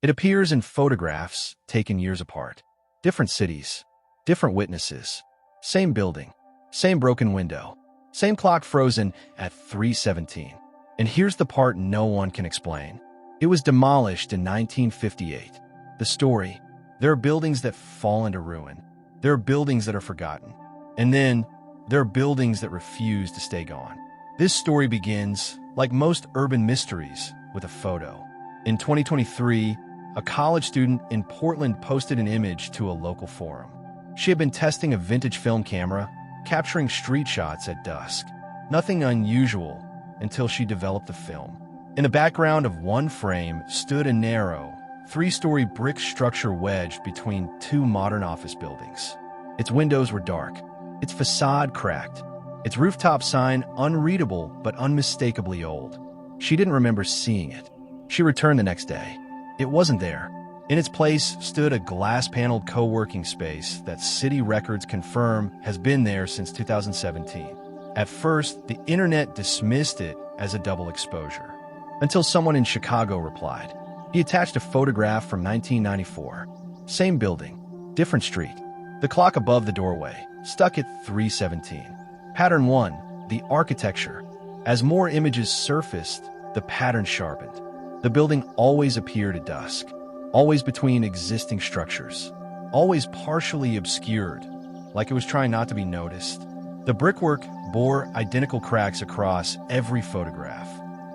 It appears in photographs taken years apart. Different cities, different witnesses, same building, same broken window, same clock frozen at 3:17. And here's the part no one can explain. It was demolished in 1958. The story: there are buildings that fall into ruin. There are buildings that are forgotten. And then there are buildings that refuse to stay gone. This story begins, like most urban mysteries, with a photo. In 2023, a college student in Portland posted an image to a local forum. She had been testing a vintage film camera, capturing street shots at dusk. Nothing unusual until she developed the film. In the background of one frame stood a narrow, 3-story brick structure wedged between two modern office buildings. Its windows were dark, its facade cracked, its rooftop sign unreadable but unmistakably old. She didn't remember seeing it. She returned the next day. It wasn't there. In its place stood a glass-paneled co-working space that city records confirm has been there since 2017. At first, the internet dismissed it as a double exposure, until someone in Chicago replied. He attached a photograph from 1994. Same building, different street. The clock above the doorway, stuck at 3:17. Pattern 1, the architecture. As more images surfaced, the pattern sharpened. The building always appeared at dusk, always between existing structures, always partially obscured, like it was trying not to be noticed. The brickwork bore identical cracks across every photograph,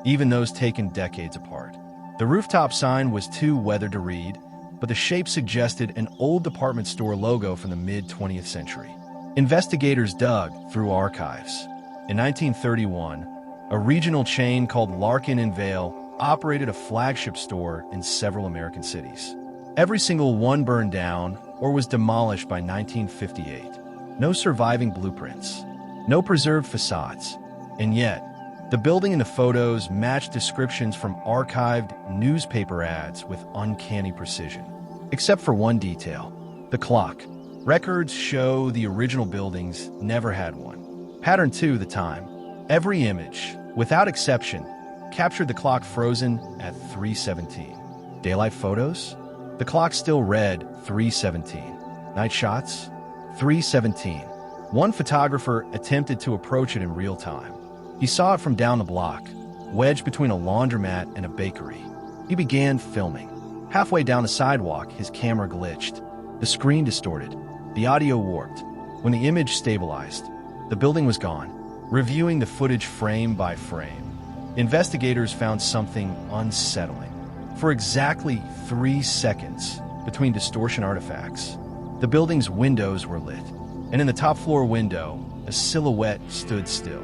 even those taken decades apart. The rooftop sign was too weathered to read, but the shape suggested an old department store logo from the mid-20th century. Investigators dug through archives. In 1931, a regional chain called Larkin & Vale operated a flagship store in several American cities. Every single one burned down or was demolished by 1958. No surviving blueprints, no preserved facades. And yet, the building in the photos matched descriptions from archived newspaper ads with uncanny precision. Except for one detail: the clock. Records show the original buildings never had one. Pattern 2, the time. Every image, without exception, captured the clock frozen at 3:17. Daylight photos? The clock still read 3:17. Night shots? 3:17. One photographer attempted to approach it in real time. He saw it from down the block, wedged between a laundromat and a bakery. He began filming. Halfway down the sidewalk, his camera glitched. The screen distorted. The audio warped. When the image stabilized, the building was gone. Reviewing the footage frame by frame, investigators found something unsettling. For exactly 3 seconds between distortion artifacts, the building's windows were lit, and in the top floor window, a silhouette stood still,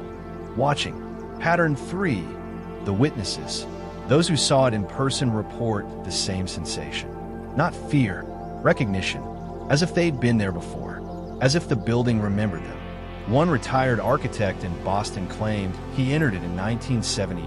watching. Pattern 3, the witnesses. Those who saw it in person report the same sensation. Not fear, recognition, as if they'd been there before, as if the building remembered them. One retired architect in Boston claimed he entered it in 1978.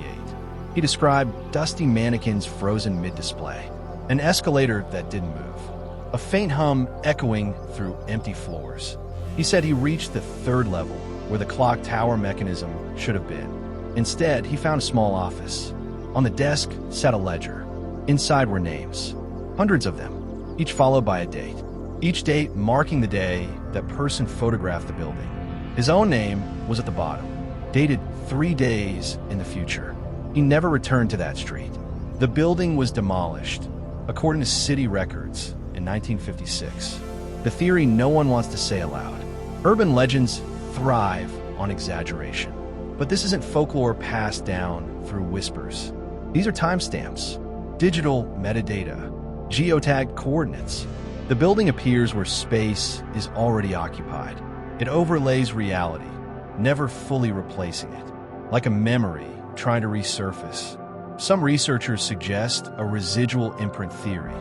He described dusty mannequins frozen mid-display, an escalator that didn't move, a faint hum echoing through empty floors. He said he reached the 3rd level, where the clock tower mechanism should have been. Instead, he found a small office. On the desk sat a ledger. Inside were names, hundreds of them, each followed by a date. Each date marking the day that person photographed the building. His own name was at the bottom, dated 3 days in the future. He never returned to that street. The building was demolished, according to city records, in 1956. The theory no one wants to say aloud. Urban legends thrive on exaggeration. But this isn't folklore passed down through whispers. These are timestamps, digital metadata, geotagged coordinates. The building appears where space is already occupied. It overlays reality, never fully replacing it, like a memory trying to resurface. Some researchers suggest a residual imprint theory,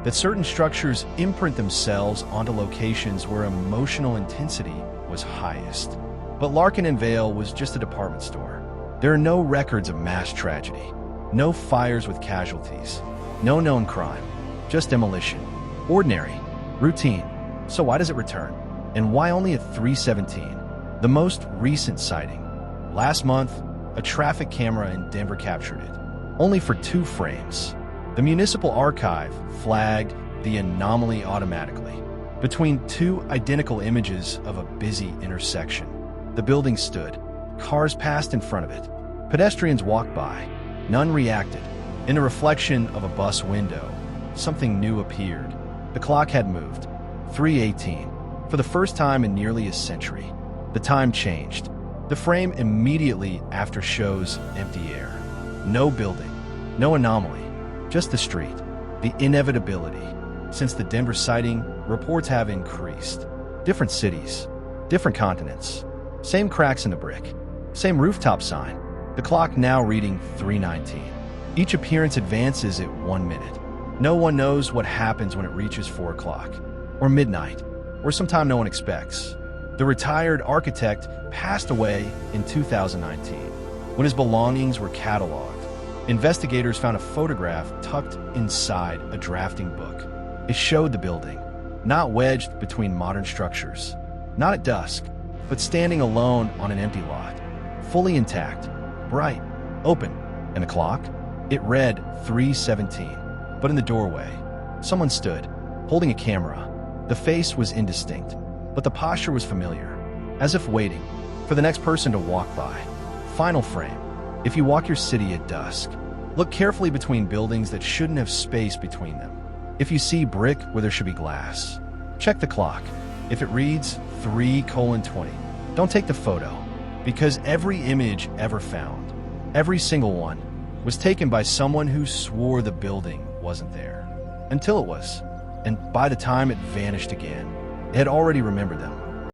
that certain structures imprint themselves onto locations where emotional intensity was highest. But Larkin & Vale was just a department store. There are no records of mass tragedy, no fires with casualties, no known crime, just demolition. Ordinary, routine. So why does it return? And why only at 3:17? The most recent sighting. Last month, a traffic camera in Denver captured it. Only for 2 frames. The municipal archive flagged the anomaly automatically. Between two identical images of a busy intersection, the building stood. Cars passed in front of it. Pedestrians walked by. None reacted. In the reflection of a bus window, something new appeared. The clock had moved. 3:18. For the first time in nearly a century, the time changed. The frame immediately after shows empty air. No building, no anomaly, just the street. The inevitability. Since the Denver sighting, reports have increased. Different cities, different continents. Same cracks in the brick, same rooftop sign. The clock now reading 3:19. Each appearance advances at 1 minute. No one knows what happens when it reaches 4 o'clock, or midnight, or sometime no one expects. The retired architect passed away in 2019, when his belongings were cataloged. Investigators found a photograph tucked inside a drafting book. It showed the building, not wedged between modern structures, not at dusk, but standing alone on an empty lot, fully intact, bright, open. And the clock? It read 3:17. But in the doorway, someone stood, holding a camera. The face was indistinct, but the posture was familiar, as if waiting for the next person to walk by. Final frame. If you walk your city at dusk, look carefully between buildings that shouldn't have space between them. If you see brick where there should be glass, check the clock. If it reads 3:20, don't take the photo, because every image ever found, every single one, was taken by someone who swore the building wasn't there. Until it was. And by the time it vanished again, it had already remembered them.